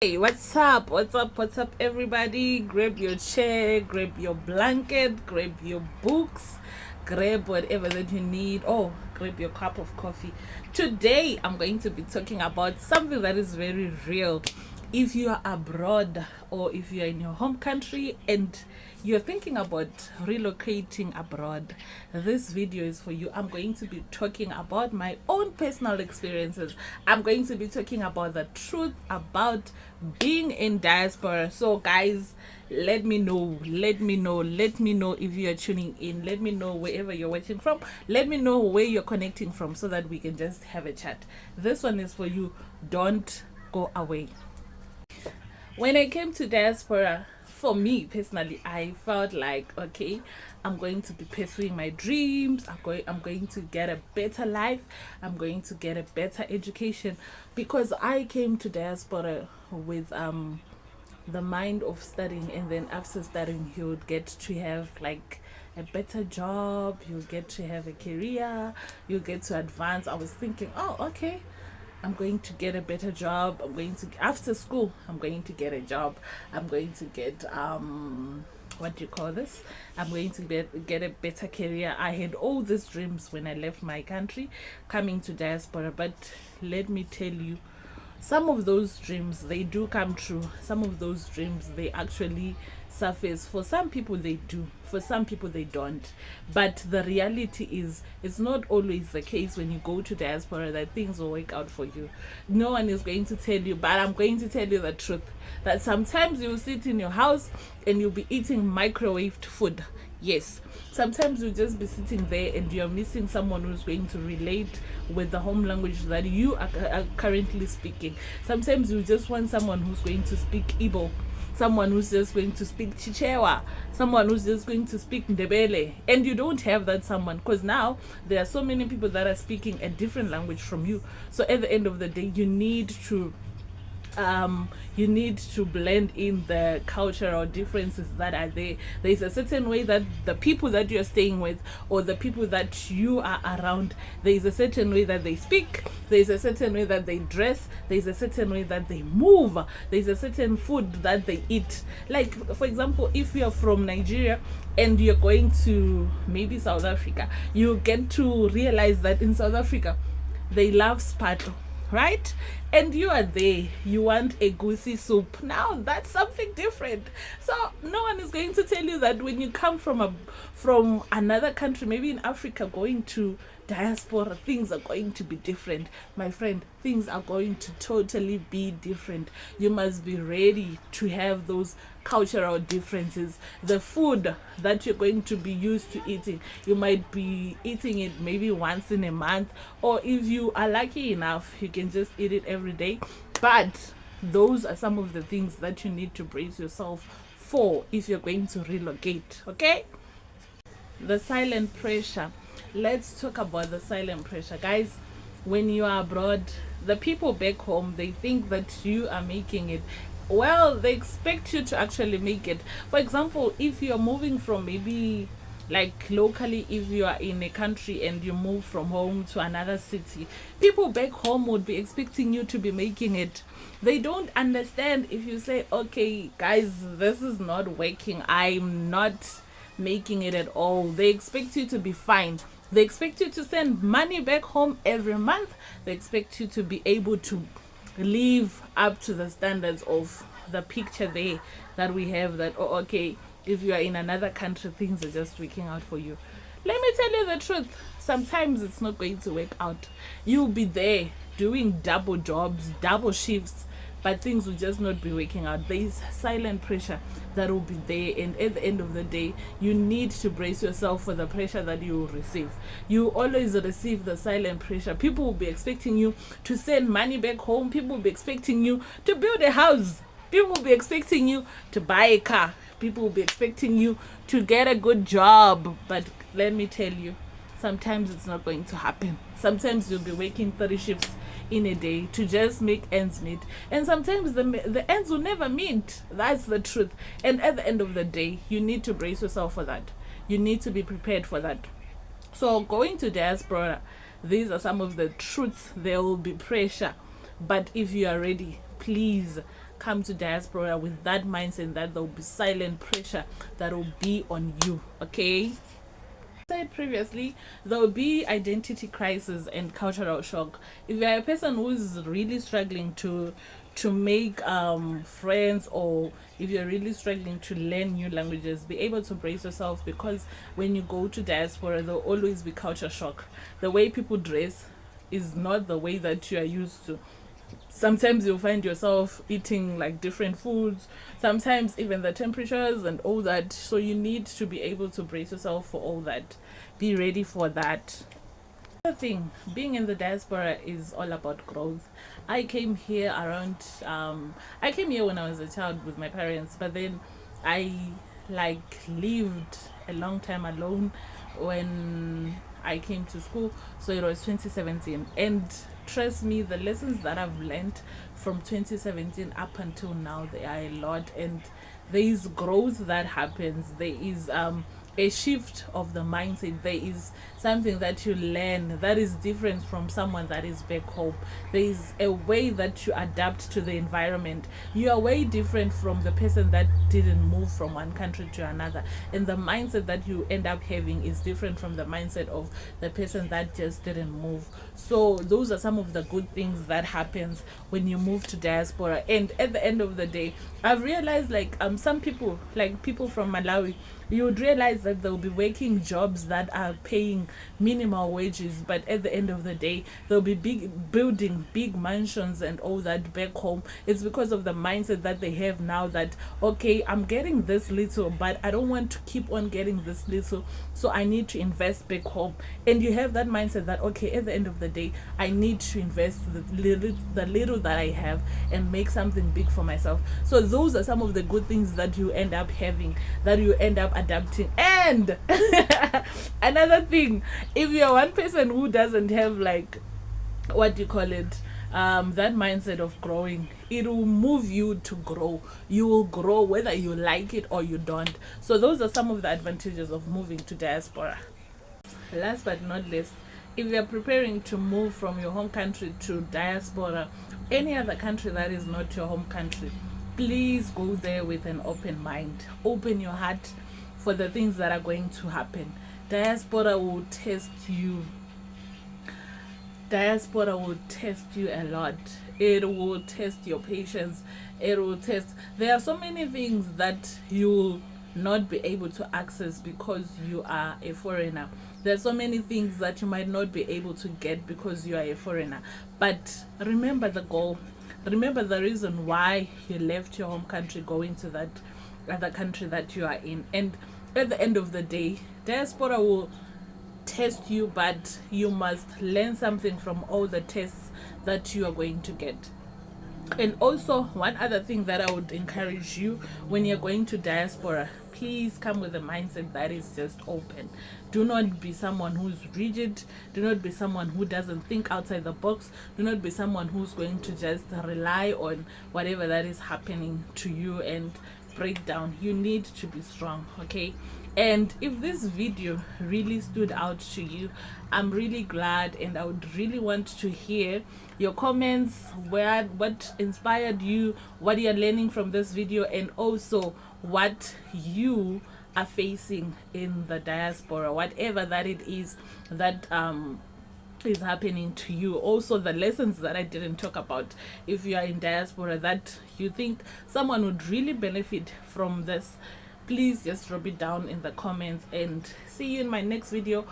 Hey, what's up? What's up, everybody? Grab your chair, grab your blanket, grab your books, grab whatever that you need. Oh, grab your cup of coffee. Today, I'm going to be talking about something that is very real. If you are abroad or if you are in your home country and you're thinking about relocating abroad, this video is for you. I'm going to be talking about my own personal experiences. I'm going to be talking about the truth about being in diaspora. So guys, let me know if you are tuning in. Let me know wherever you're watching from. Let me know where you're connecting from so that we can just have a chat. This one is for you. Don't go away. When I came to diaspora, for me personally, I felt like, okay, I'm going to be pursuing my dreams. I'm going to get a better life. I'm going to get a better education, because I came to diaspora with the mind of studying, and then after studying you would get to have like a better job, you get to have a career, you get to advance. I was thinking, oh, okay, I'm going to get a better job. I'm going to, after school, I'm going to get a job. I'm going to get what do you call this? I'm going to get a better career. I had all these dreams when I left my country, coming to diaspora. But let me tell you, some of those dreams, they do come true. Some of those dreams, they actually surface. For some people they do, for some people they don't. But the reality is, it's not always the case when you go to diaspora that things will work out for you. No one is going to tell you, but I'm going to tell you the truth, that sometimes you'll sit in your house and you'll be eating microwaved food. Yes, sometimes you'll just be sitting there and you're missing someone who's going to relate with the home language that you are currently speaking. Sometimes you just want someone who's going to speak Igbo, someone who's just going to speak Chichewa, someone who's just going to speak Ndebele, and you don't have that someone, because now there are so many people that are speaking a different language from you. So at the end of the day, you need to blend in the cultural differences that are there. There's a certain way that the people that you're staying with, or the people that you are around, there's a certain way that they speak, there's a certain way that they dress, there's a certain way that they move, there's a certain food that they eat. Like, for example, if you're from Nigeria and you're going to maybe South Africa, you get to realize that in South Africa they love spato, right? And you are there, you want a goosey soup. Now that's something different. So no one is going to tell you that when you come from another country, maybe in Africa, going to diaspora, things are going to be different. My friend, things are going to totally be different. You must be ready to have those cultural differences. The food that you're going to be used to eating, you might be eating it maybe once in a month, or if you are lucky enough, you can just eat it every day. But those are some of the things that you need to brace yourself for if you're going to relocate. Okay, the silent pressure. Let's talk about the silent pressure, guys. When you are abroad, the people back home, they think that you are making it. Well, they expect you to actually make it. For example, if you're moving from, maybe like locally, if you are in a country and you move from home to another city, people back home would be expecting you to be making it. They don't understand if you say, okay guys, this is not working, I'm not making it at all. They expect you to be fine. They expect you to send money back home every month. They expect you to be able to live up to the standards of the picture there that we have, that, oh, okay, if you are in another country, things are just working out for you. Let me tell you the truth, sometimes it's not going to work out. You'll be there doing double jobs, double shifts, but things will just not be working out. There is silent pressure that will be there, and at the end of the day, you need to brace yourself for the pressure that you will receive. You always receive the silent pressure. People will be expecting you to send money back home. People will be expecting you to build a house. People will be expecting you to buy a car. People will be expecting you to get a good job. But let me tell you, sometimes it's not going to happen. Sometimes you'll be working 30 shifts in a day to just make ends meet, and sometimes the ends will never meet. That's the truth. And at the end of the day, you need to brace yourself for that. You need to be prepared for that. So going to diaspora, these are some of the truths. There will be pressure, but if you are ready, please come to diaspora with that mindset that there will be silent pressure that will be on you. Okay, said previously, there will be identity crisis and cultural shock. If you're a person who's really struggling to make friends, or if you're really struggling to learn new languages, be able to brace yourself, because when you go to diaspora there'll always be culture shock. The way people dress is not the way that you are used to. Sometimes you'll find yourself eating like different foods, sometimes even the temperatures and all that, so you need to be able to brace yourself for all that. Be ready for that. The thing, being in the diaspora is all about growth. I came here I came here when I was a child with my parents, but then I like lived a long time alone when I came to school. So it was 2017, and trust me, the lessons that I've learned from 2017 up until now, they are a lot, and there is growth that happens. There is a shift of the mindset. There is something that you learn that is different from someone that is back home. There is a way that you adapt to the environment. You are way different from the person that didn't move from one country to another, and the mindset that you end up having is different from the mindset of the person that just didn't move. So those are some of the good things that happens when you move to diaspora. And at the end of the day, I've realized, like some people, like people from Malawi, you would realize that they'll be working jobs that are paying minimal wages, but at the end of the day they'll be building big mansions and all that back home. It's because of the mindset that they have now, that okay, I'm getting this little, but I don't want to keep on getting this little, so I need to invest back home. And you have that mindset that okay, at the end of the day I need to invest the little that I have and make something big for myself. So those are some of the good things that you end up having, that you end up adapting. And another thing, if you're one person who doesn't have, like, what do you call it, that mindset of growing, it will move you to grow. You will grow whether you like it or you don't. So those are some of the advantages of moving to diaspora. Last but not least, if you're preparing to move from your home country to diaspora, any other country that is not your home country, please go there with an open mind. Open your heart for the things that are going to happen. Diaspora will test you. Diaspora will test you a lot. It will test your patience. It will test. There are so many things that you will not be able to access because you are a foreigner. There are so many things that you might not be able to get because you are a foreigner. But remember the goal. Remember the reason why you left your home country going to that other country that you are in. And at the end of the day, diaspora will test you, but you must learn something from all the tests that you are going to get. And also, one other thing that I would encourage you when you're going to diaspora, please come with a mindset that is just open. Do not be someone who's rigid. Do not be someone who doesn't think outside the box. Do not be someone who's going to just rely on whatever that is happening to you and break down. You need to be strong, okay? And if this video really stood out to you, I'm really glad, and I would really want to hear your comments, what inspired you, what you're learning from this video, and also what you are facing in the diaspora, whatever that it is that is happening to you. Also the lessons that I didn't talk about, if you are in diaspora, that you think someone would really benefit from this, please just drop it down in the comments. And see you in my next video.